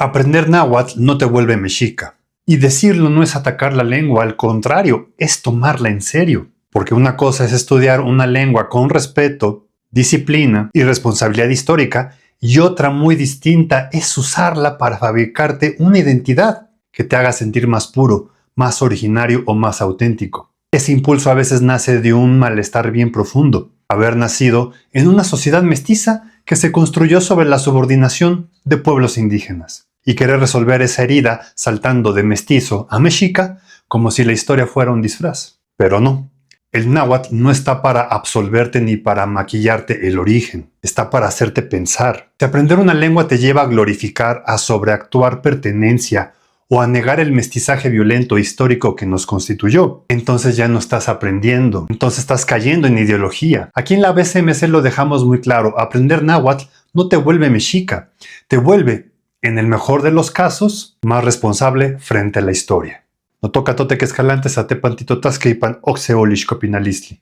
Aprender náhuatl no te vuelve mexica. Y decirlo no es atacar la lengua, al contrario, es tomarla en serio. Porque una cosa es estudiar una lengua con respeto, disciplina y responsabilidad histórica, y otra muy distinta es usarla para fabricarte una identidad que te haga sentir más puro, más originario o más auténtico. Ese impulso a veces nace de un malestar bien profundo, haber nacido en una sociedad mestiza que se construyó sobre la subordinación de pueblos indígenas, y querer resolver esa herida saltando de mestizo a mexica como si la historia fuera un disfraz. Pero no. El náhuatl no está para absolverte ni para maquillarte el origen, está para hacerte pensar. Si aprender una lengua te lleva a glorificar, a sobreactuar pertenencia o a negar el mestizaje violento e histórico que nos constituyó, entonces ya no estás aprendiendo, entonces estás cayendo en ideología. Aquí en la BCMC lo dejamos muy claro, aprender náhuatl no te vuelve mexica, te vuelve, en el mejor de los casos, más responsable frente a la historia. No toca tote que escalante, sate pantito tasqueipan, oxeolish copinalistli.